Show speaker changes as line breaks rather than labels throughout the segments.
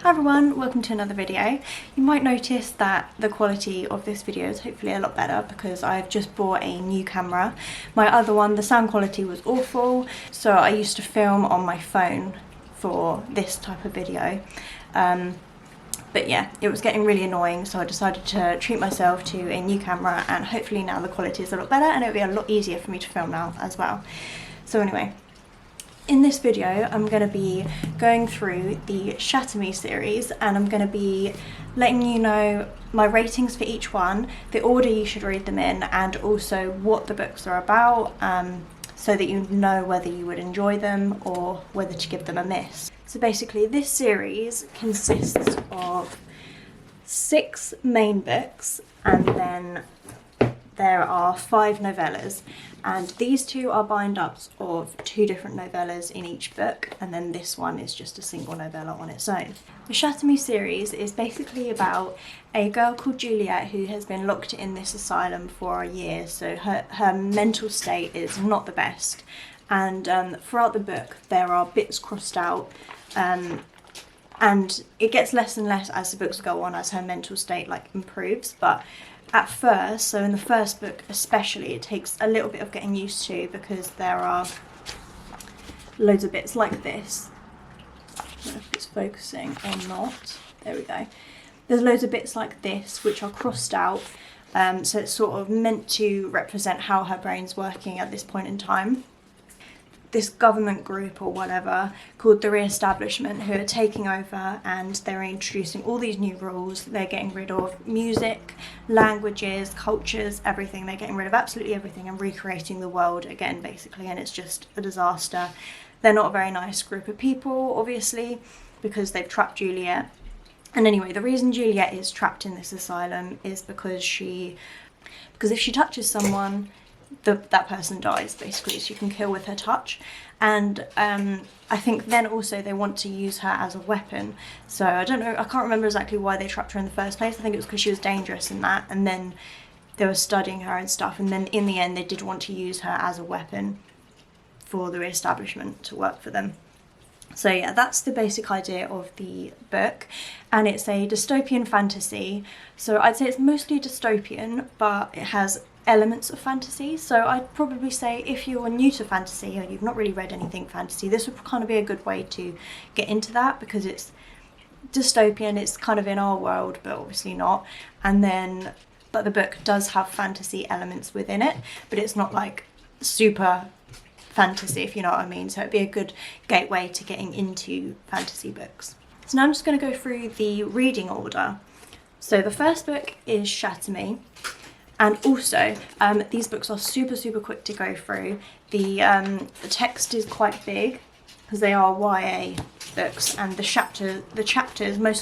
Hi everyone, welcome to another video. You might notice that the quality of this video is hopefully a lot better because I've just bought a new camera. My other one, the sound quality was awful, so I used to film on my phone for this type of video. But yeah, it was getting really annoying, so I decided to treat myself to a new camera, and hopefully now the quality is a lot better and it'll be a lot easier for me to film now as well. So anyway, in this video, I'm going to be going through the Shatter Me series, and I'm going to be letting you know my ratings for each one, the order you should read them in, and also what the books are about, so that you know whether you would enjoy them or whether to give them a miss. So basically, this series consists of 6 main books, and then there are 5 novellas, and these 2 are bind-ups of 2 different novellas in each book, and then this one is just a single novella on its own. The Shatter Me series is basically about a girl called Juliet who has been locked in this asylum for a year, so her mental state is not the best, and throughout the book there are bits crossed out, and it gets less and less as the books go on, as her mental state improves. But at first, so in the first book especially, it takes a little bit of getting used to because there are loads of bits like this. I don't know if it's focusing or not. There we go. There's loads of bits like this which are crossed out, so it's sort of meant to represent how her brain's working at this point in time. This government group or whatever called the Re-establishment, who are taking over, and they're introducing all these new rules. They're getting rid of music, languages, cultures, everything. They're getting rid of absolutely everything and recreating the world again, basically, and it's just a disaster. They're not a very nice group of people, obviously, because they've trapped Juliet. And anyway, the reason Juliet is trapped in this asylum is because if she touches someone, that person dies, basically. She can kill with her touch, and I think then also they want to use her as a weapon. So I don't know, I can't remember exactly why they trapped her in the first place. I think it was because she was dangerous and that, and then they were studying her and stuff, and then in the end they did want to use her as a weapon for the Re-establishment to work for them. So yeah, that's the basic idea of the book, and it's a dystopian fantasy. So I'd say it's mostly dystopian, but it has elements of fantasy. So I'd probably say if you're new to fantasy or you've not really read anything fantasy, this would kind of be a good way to get into that, because it's dystopian, it's kind of in our world but obviously not, but the book does have fantasy elements within it, but it's not like super fantasy, if you know what I mean. So it'd be a good gateway to getting into fantasy books. So now I'm just going to go through the reading order. So the first book is Shatter Me. And also, these books are super quick to go through. The text is quite big because they are YA books, and most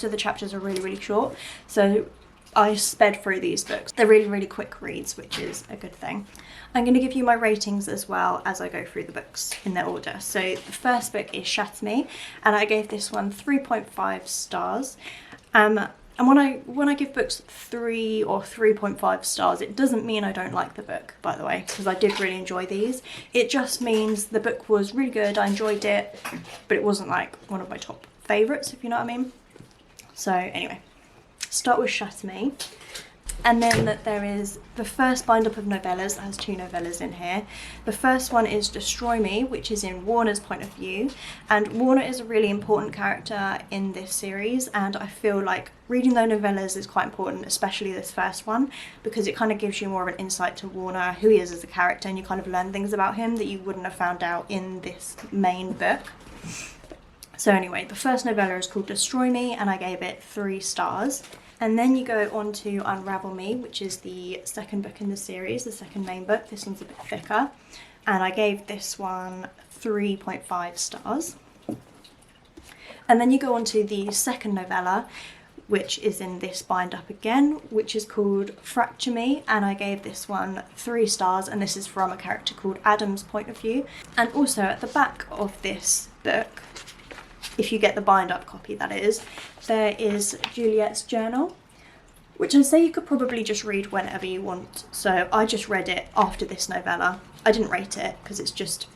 of the chapters are really short. So I sped through these books. They're really quick reads, which is a good thing. I'm going to give you my ratings as well as I go through the books in their order. So the first book is Shatter Me, and I gave this one 3.5 stars. And when I give books 3 or 3.5 stars, it doesn't mean I don't like the book, by the way, because I did really enjoy these. It just means the book was really good, I enjoyed it, but it wasn't like one of my top favourites, if you know what I mean. So anyway, start with Shatter Me. And then there is the first bind-up of novellas. It has 2 novellas in here. The first one is Destroy Me, which is in Warner's point of view. And Warner is a really important character in this series, and I feel like reading the novellas is quite important, especially this first one, because it kind of gives you more of an insight to Warner, who he is as a character, and you kind of learn things about him that you wouldn't have found out in this main book. So anyway, the first novella is called Destroy Me, and I gave it 3 stars. And then you go on to Unravel Me, which is the second book in the series, the second main book. This one's a bit thicker, and I gave this one 3.5 stars. And then you go on to the second novella, which is in this bind-up again, which is called Fracture Me, and I gave this one 3 stars, and this is from a character called Adam's point of view. And also at the back of this book, if you get the bind-up copy that is, there is Juliet's journal, which I say you could probably just read whenever you want. So I just read it after this novella. I didn't rate it because it's just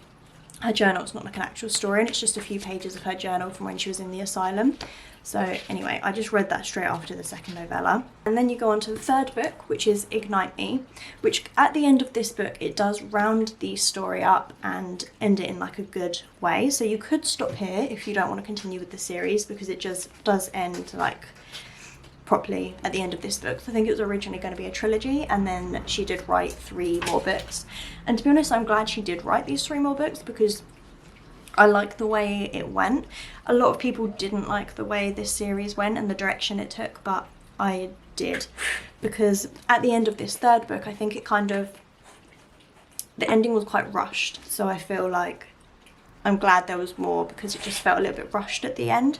her journal. It's not like an actual story, and it's just a few pages of her journal from when she was in the asylum. So anyway, I just read that straight after the second novella. And then you go on to the third book, which is Ignite Me, which at the end of this book, it does round the story up and end it in like a good way. So you could stop here if you don't want to continue with the series, because it just does end like properly at the end of this book. So I think it was originally going to be a trilogy, and then she did write 3 more books. And to be honest, I'm glad she did write these 3 more books, because I like the way it went. A lot of people didn't like the way this series went and the direction it took, but I did, because at the end of this third book, I think it kind of, the ending was quite rushed. So I feel like I'm glad there was more, because it just felt a little bit rushed at the end.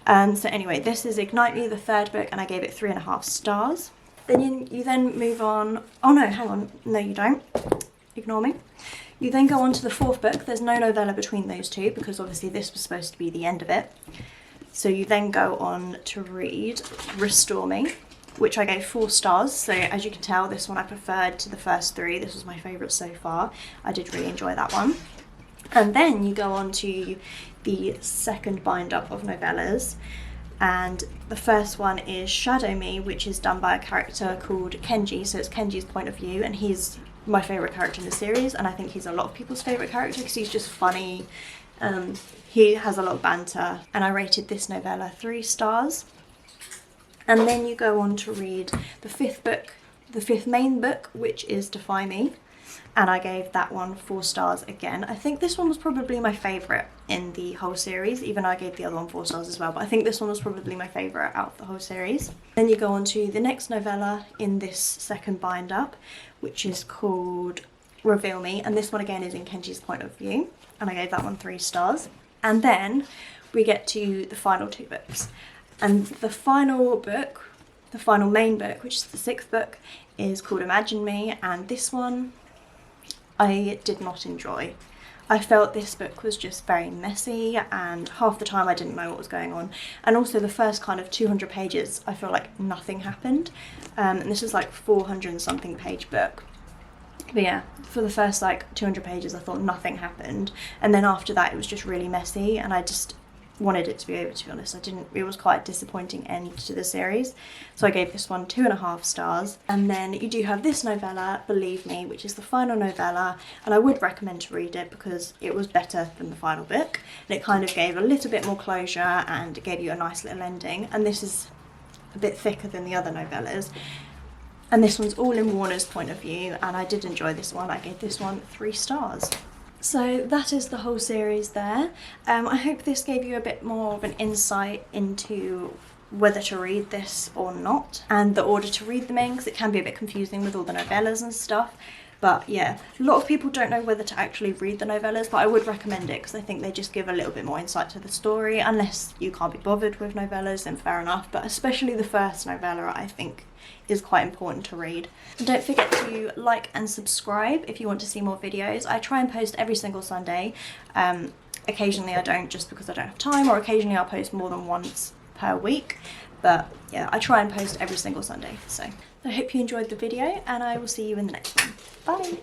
So anyway, this is Ignite Me, the third book, and I gave it 3.5 stars. Then you then move on. Oh no, hang on. No, you don't. Ignore me. You then go on to the 4th book. There's no novella between those 2, because obviously this was supposed to be the end of it. So you then go on to read Restore Me, which I gave 4 stars. So as you can tell, this one I preferred to the first 3. This was my favourite so far. I did really enjoy that one. And then you go on to the second bind-up of novellas. And the first one is Shatter Me, which is done by a character called Kenji. So it's Kenji's point of view, and he's my favourite character in the series, and I think he's a lot of people's favourite character because he's just funny. He has a lot of banter, and I rated this novella 3 stars. And then you go on to read the 5th book, the 5th main book, which is Defy Me, and I gave that one 4 stars again. I think this one was probably my favourite in the whole series, even though I gave the other one 4 stars as well, but I think this one was probably my favourite out of the whole series. Then you go on to the next novella in this second bind-up, which is called Reveal Me, and this one again is in Kenji's point of view, and I gave that one 3 stars. And then we get to the final 2 books, and the final book, the final main book, which is the 6th book, is called Imagine Me, and this one I did not enjoy. I felt this book was just very messy, and half the time I didn't know what was going on. And also the first kind of 200 pages, I feel like nothing happened. And this is like 400 and something page book. But yeah, for the first like 200 pages, I thought nothing happened. And then after that, it was just really messy, and I just wanted it to be over, to be honest. It was quite a disappointing end to the series. So I gave this one 2.5 stars. And then you do have this novella, Believe Me, which is the final novella, and I would recommend to read it because it was better than the final book. And it kind of gave a little bit more closure, and it gave you a nice little ending. And this is a bit thicker than the other novellas. And this one's all in Warner's point of view, and I did enjoy this one. I gave this one 3 stars. So that is the whole series there. I hope this gave you a bit more of an insight into whether to read this or not, and the order to read them in, because it can be a bit confusing with all the novellas and stuff. But yeah, a lot of people don't know whether to actually read the novellas, but I would recommend it because I think they just give a little bit more insight to the story. Unless you can't be bothered with novellas, then fair enough, but especially the first novella I think is quite important to read. And don't forget to like and subscribe if you want to see more videos. I try and post every single Sunday. Occasionally I don't, just because I don't have time, or occasionally I'll post more than once per week. But yeah, I try and post every single Sunday. So I hope you enjoyed the video, and I will see you in the next one. Bye!